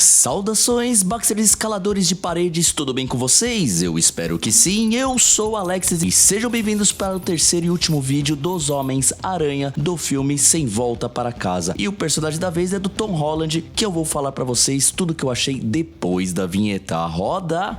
Saudações, Baxters escaladores de paredes, tudo bem com vocês? Eu espero que sim, eu sou o Alexis e sejam bem-vindos para o terceiro e último vídeo dos Homens-Aranha do filme Sem Volta para Casa. E o personagem da vez é do Tom Holland, que eu vou falar para vocês tudo que eu achei depois da vinheta. Roda!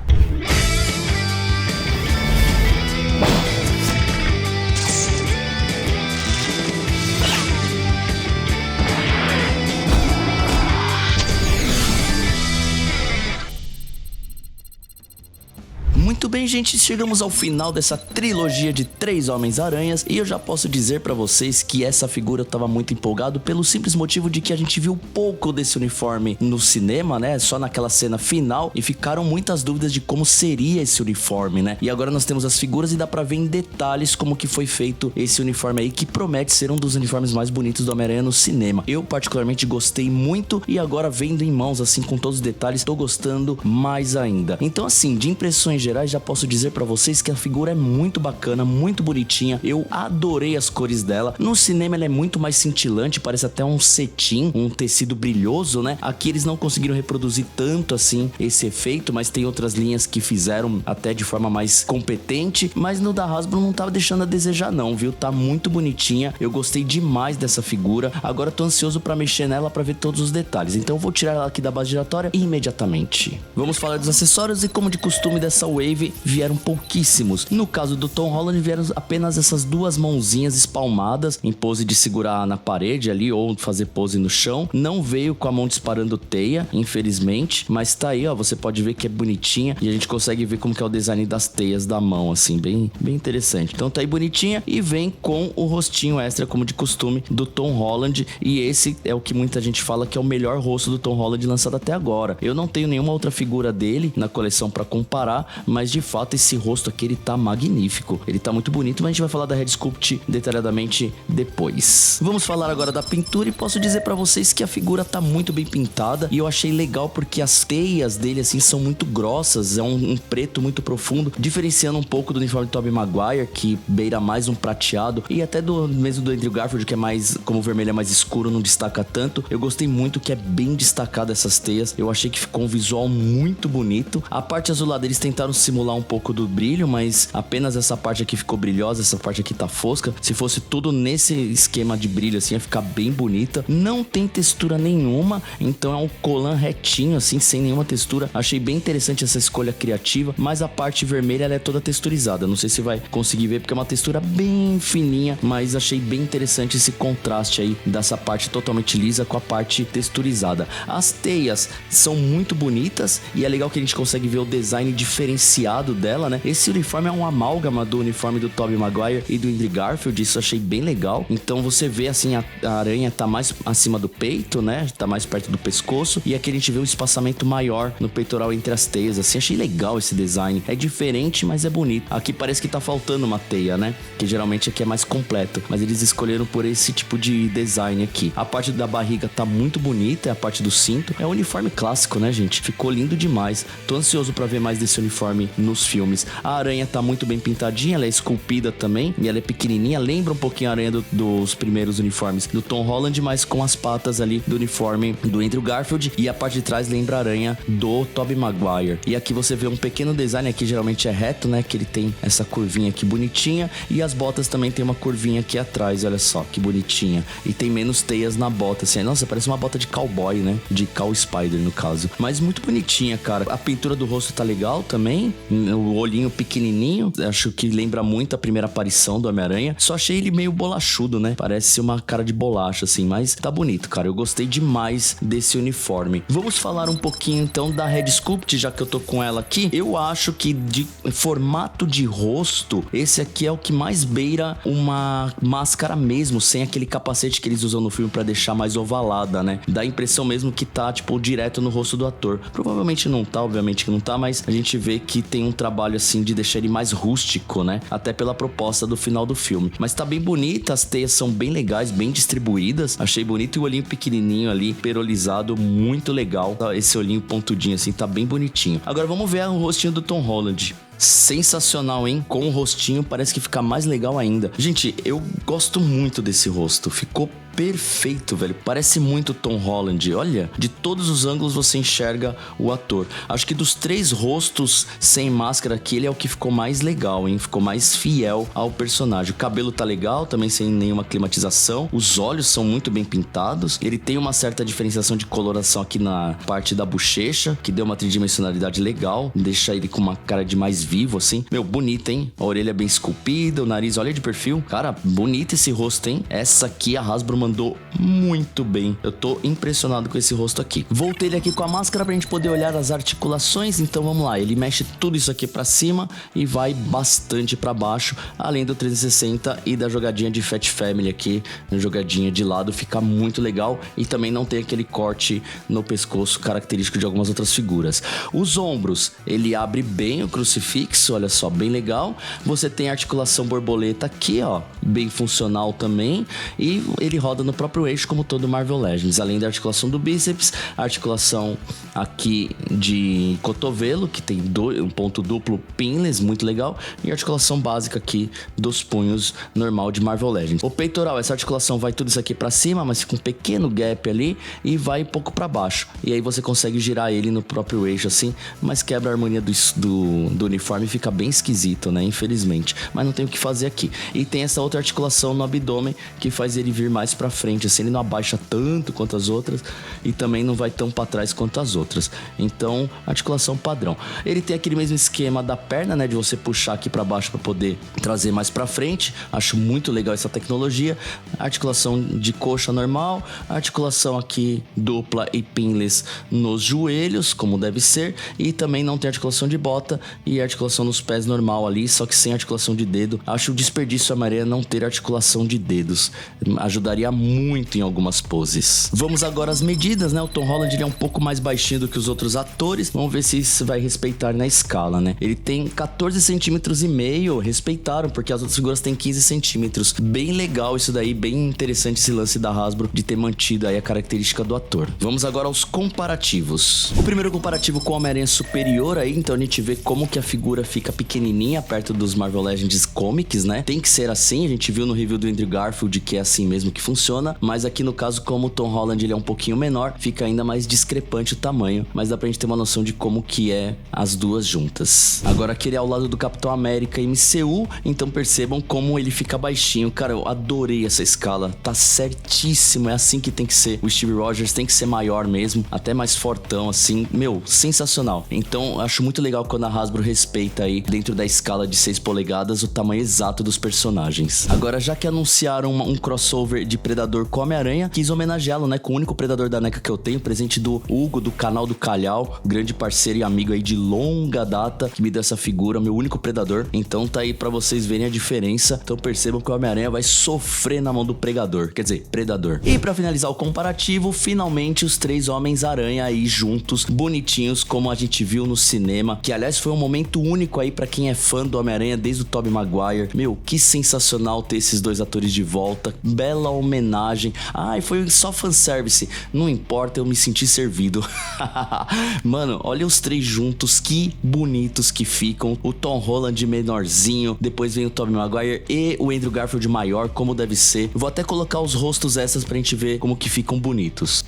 Muito bem, gente, chegamos ao final dessa trilogia de 3 Homens-Aranhas e eu já posso dizer pra vocês que essa figura eu tava muito empolgado pelo simples motivo de que a gente viu pouco desse uniforme no cinema, né, só naquela cena final, e ficaram muitas dúvidas de como seria esse uniforme, né, e agora nós temos as figuras e dá pra ver em detalhes como que foi feito esse uniforme aí, que promete ser um dos uniformes mais bonitos do Homem-Aranha no cinema. Eu particularmente gostei muito e agora vendo em mãos assim com todos os detalhes, tô gostando mais ainda. Então assim, de impressões gerais, já posso dizer pra vocês que a figura é muito bacana, muito bonitinha. Eu adorei as cores dela. No cinema ela é muito mais cintilante, parece até um cetim, um tecido brilhoso, né? Aqui eles não conseguiram reproduzir tanto assim esse efeito, mas tem outras linhas que fizeram até de forma mais competente. Mas no da Hasbro não tava deixando a desejar não, viu? Tá muito bonitinha. Eu gostei demais dessa figura. Agora tô ansioso pra mexer nela pra ver todos os detalhes. Então eu vou tirar ela aqui da base giratória imediatamente. Vamos falar dos acessórios e, como de costume dessa Wave, vieram pouquíssimos. No caso do Tom Holland vieram apenas essas duas mãozinhas espalmadas em pose de segurar na parede ali ou fazer pose no chão. Não veio com a mão disparando teia, infelizmente, mas tá aí, ó, você pode ver que é bonitinha e a gente consegue ver como que é o design das teias da mão, assim, bem interessante. Então tá aí bonitinha e vem com o rostinho extra, como de costume, do Tom Holland, e esse é o que muita gente fala que é o melhor rosto do Tom Holland lançado até agora. Eu não tenho nenhuma outra figura dele na coleção pra comparar, mas de fato esse rosto aqui ele tá magnífico, ele tá muito bonito, mas a gente vai falar da Red Sculpt detalhadamente depois. Vamos falar agora da pintura e posso dizer pra vocês que a figura tá muito bem pintada e eu achei legal porque as teias dele assim são muito grossas, é um preto muito profundo, diferenciando um pouco do uniforme do Tobey Maguire, que beira mais um prateado, e até do mesmo do Andrew Garfield, que é mais, como o vermelho é mais escuro, não destaca tanto. Eu gostei muito que é bem destacado essas teias, eu achei que ficou um visual muito bonito. A parte azulada eles tentaram simular um pouco do brilho, mas apenas essa parte aqui ficou brilhosa, essa parte aqui tá fosca. Se fosse tudo nesse esquema de brilho assim, ia ficar bem bonita. Não tem textura nenhuma, então é um colan retinho assim, sem nenhuma textura. Achei bem interessante essa escolha criativa, mas a parte vermelha ela é toda texturizada. Não sei se vai conseguir ver porque é uma textura bem fininha, mas achei bem interessante esse contraste aí dessa parte totalmente lisa com a parte texturizada. As teias são muito bonitas e é legal que a gente consegue ver o design diferenciado dela, né? Esse uniforme é um amálgama do uniforme do Tobey Maguire e do Andrew Garfield, isso eu achei bem legal. Então você vê assim, a aranha tá mais acima do peito, né? Tá mais perto do pescoço, e aqui a gente vê um espaçamento maior no peitoral entre as teias, assim, achei legal esse design. É diferente, mas é bonito. Aqui parece que tá faltando uma teia, né? Que geralmente aqui é mais completo, mas eles escolheram por esse tipo de design aqui. A parte da barriga tá muito bonita, é a parte do cinto. É um uniforme clássico, né, gente? Ficou lindo demais. Tô ansioso pra ver mais desse uniforme nos filmes. A aranha tá muito bem pintadinha, ela é esculpida também, e ela é pequenininha, lembra um pouquinho a aranha dos primeiros uniformes do Tom Holland, mas com as patas ali do uniforme do Andrew Garfield, e a parte de trás lembra a aranha do Tobey Maguire. E aqui você vê um pequeno design, aqui geralmente é reto, né, que ele tem essa curvinha aqui bonitinha, e as botas também tem uma curvinha aqui atrás, olha só, que bonitinha. E tem menos teias na bota, assim, nossa, parece uma bota de cowboy, né, de cow spider no caso, mas muito bonitinha, cara. A pintura do rosto tá legal também, o olhinho pequenininho, acho que lembra muito a primeira aparição do Homem-Aranha. Só achei ele meio bolachudo, né? Parece uma cara de bolacha, assim, mas tá bonito, cara. Eu gostei demais desse uniforme. Vamos falar um pouquinho, então, da Red Sculpt, já que eu tô com ela aqui. Eu acho que de formato de rosto, esse aqui é o que mais beira uma máscara mesmo, sem aquele capacete que eles usam no filme pra deixar mais ovalada, né? Dá a impressão mesmo que tá, tipo, direto no rosto do ator. Provavelmente não tá, obviamente que não tá, mas a gente vê que tem um trabalho assim de deixar ele mais rústico, né? Até pela proposta do final do filme. Mas tá bem bonita, as teias são bem legais, bem distribuídas. Achei bonito, e o olhinho pequenininho ali, perolizado, muito legal. Esse olhinho pontudinho assim, tá bem bonitinho. Agora vamos ver o rostinho do Tom Holland. Sensacional, hein? Com o rostinho parece que fica mais legal ainda. Gente, eu gosto muito desse rosto. Ficou perfeito, velho. Parece muito Tom Holland. Olha, de todos os ângulos você enxerga o ator. Acho que dos 3 rostos sem máscara aqui, ele é o que ficou mais legal, hein? Ficou mais fiel ao personagem. O cabelo tá legal, também sem nenhuma climatização. Os olhos são muito bem pintados. Ele tem uma certa diferenciação de coloração aqui na parte da bochecha, que deu uma tridimensionalidade legal. Deixa ele com uma cara de mais vivo, assim. Meu, bonito, hein? A orelha bem esculpida, o nariz, olha de perfil. Cara, bonito esse rosto, hein? Essa aqui a Hasbro mandou muito bem. Eu tô impressionado com esse rosto aqui. Voltei ele aqui com a máscara pra gente poder olhar as articulações. Então vamos lá, ele mexe tudo isso aqui pra cima e vai bastante pra baixo, além do 360 e da jogadinha de Fat Family aqui, jogadinha de lado, fica muito legal. E também não tem aquele corte no pescoço característico de algumas outras figuras. Os ombros, ele abre bem o crucifixo, olha só, bem legal. Você tem a articulação borboleta aqui, ó, bem funcional também, e ele roda no próprio eixo como todo Marvel Legends, além da articulação do bíceps, a articulação aqui de cotovelo, que tem um ponto duplo pinless, muito legal, e a articulação básica aqui dos punhos normal de Marvel Legends. O peitoral, essa articulação vai tudo isso aqui pra cima, mas fica um pequeno gap ali e vai um pouco pra baixo, e aí você consegue girar ele no próprio eixo assim, mas quebra a harmonia do uniforme e fica bem esquisito, né, infelizmente, mas não tem o que fazer aqui. E tem essa outra articulação no abdômen que faz ele vir mais pra frente, assim, ele não abaixa tanto quanto as outras e também não vai tão pra trás quanto as outras. Então, articulação padrão. Ele tem aquele mesmo esquema da perna, né, de você puxar aqui pra baixo pra poder trazer mais pra frente. Acho muito legal essa tecnologia. Articulação de coxa normal, articulação aqui dupla e pinless nos joelhos, como deve ser, e também não tem articulação de bota e articulação nos pés normal ali, só que sem articulação de dedo. Acho um desperdício a Maria não ter articulação de dedos. Ajudaria muito em algumas poses. Vamos agora às medidas, né? O Tom Holland ele é um pouco mais baixinho do que os outros atores. Vamos ver se isso vai respeitar na escala, né? Ele tem 14 centímetros e meio, respeitaram, porque as outras figuras têm 15 centímetros. Bem legal isso daí, bem interessante esse lance da Hasbro de ter mantido aí a característica do ator. Vamos agora aos comparativos. O primeiro comparativo com o Homem-Aranha superior aí, então a gente vê como que a figura fica pequenininha perto dos Marvel Legends Comics, né? Tem que ser assim, a gente viu no review do Andrew Garfield que é assim mesmo que funciona, mas aqui no caso, como o Tom Holland ele é um pouquinho menor, fica ainda mais discrepante o tamanho, mas dá pra gente ter uma noção de como que é as duas juntas. Agora aqui ele é ao lado do Capitão América MCU, então percebam como ele fica baixinho. Cara, eu adorei essa escala, tá certíssimo, é assim que tem que ser. O Steve Rogers tem que ser maior mesmo, até mais fortão assim, meu, sensacional. Então acho muito legal quando a Hasbro respeita aí, dentro da escala de 6 polegadas, o tamanho exato dos personagens. Agora, já que anunciaram um crossover de Predador com Homem-Aranha, quis homenageá-lo, né, com o único Predador da NECA que eu tenho, presente do Hugo, do canal do Calhau, grande parceiro e amigo aí de longa data, que me deu essa figura, meu único Predador. Então tá aí pra vocês verem a diferença. Então percebam que o Homem-Aranha vai sofrer na mão do Pregador, quer dizer, Predador. E pra finalizar o comparativo, finalmente os 3 Homens-Aranha aí juntos, bonitinhos, como a gente viu no cinema, que aliás foi um momento único aí pra quem é fã do Homem-Aranha desde o Tobey Maguire. Meu, que sensacional ter esses 2 atores de volta, bela homenagem. Ai, foi só fanservice, não importa, eu me senti servido. Mano, olha os 3 juntos, que bonitos que ficam. O Tom Holland menorzinho, depois vem o Tobey Maguire e o Andrew Garfield maior, como deve ser. Vou até colocar os rostos essas pra gente ver como que ficam bonitos.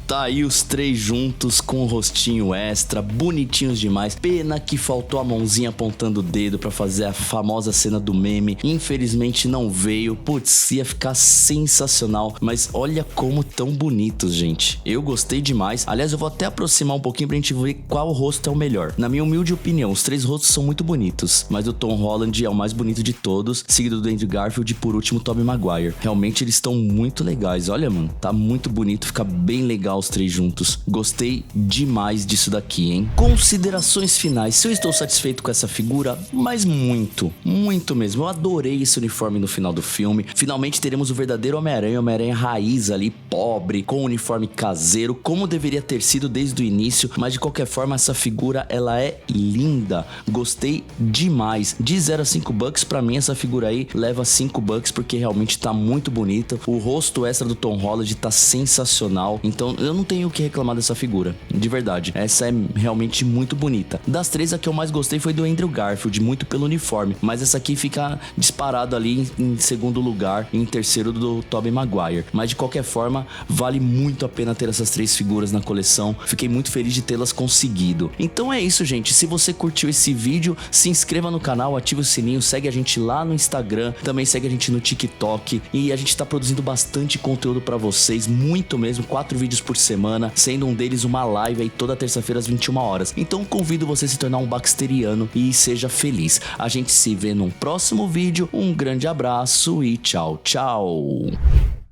Tá aí os 3 juntos com o rostinho extra, bonitinhos demais. Pena que faltou a mãozinha apontando o dedo pra fazer a famosa cena do meme. Infelizmente não veio. Putz, ia ficar sensacional. Mas olha como tão bonitos, gente. Eu gostei demais. Aliás, eu vou até aproximar um pouquinho pra gente ver qual rosto é o melhor. Na minha humilde opinião, os 3 rostos são muito bonitos, mas o Tom Holland é o mais bonito de todos, seguido do Andrew Garfield e por último o Tobey Maguire. Realmente eles estão muito legais. Olha, mano, tá muito bonito, fica bem legal os 3 juntos. Gostei demais disso daqui, hein? Considerações finais. Se eu estou satisfeito com essa figura, mas muito, muito mesmo. Eu adorei esse uniforme no final do filme. Finalmente teremos o verdadeiro Homem-Aranha, Homem-Aranha raiz ali, pobre, com uniforme caseiro, como deveria ter sido desde o início, mas de qualquer forma essa figura, ela é linda. Gostei demais. De 0 a 5 bucks, pra mim essa figura aí leva 5 bucks, porque realmente tá muito bonita. O rosto extra do Tom Holland tá sensacional. Então eu não tenho o que reclamar dessa figura, de verdade. Essa é realmente muito bonita. Das três, a que eu mais gostei foi do Andrew Garfield, muito pelo uniforme, mas essa aqui fica disparado ali em segundo lugar e em terceiro do Tobey Maguire. Mas de qualquer forma, vale muito a pena ter essas três figuras na coleção. Fiquei muito feliz de tê-las conseguido. Então é isso, gente. Se você curtiu esse vídeo, se inscreva no canal, ative o sininho, segue a gente lá no Instagram, também segue a gente no TikTok, e a gente tá produzindo bastante conteúdo pra vocês, muito mesmo, 4 vídeos por semana, sendo um deles uma live aí toda terça-feira às 21 horas. Então convido você a se tornar um baxteriano e seja feliz. A gente se vê num próximo vídeo, um grande abraço e tchau, tchau!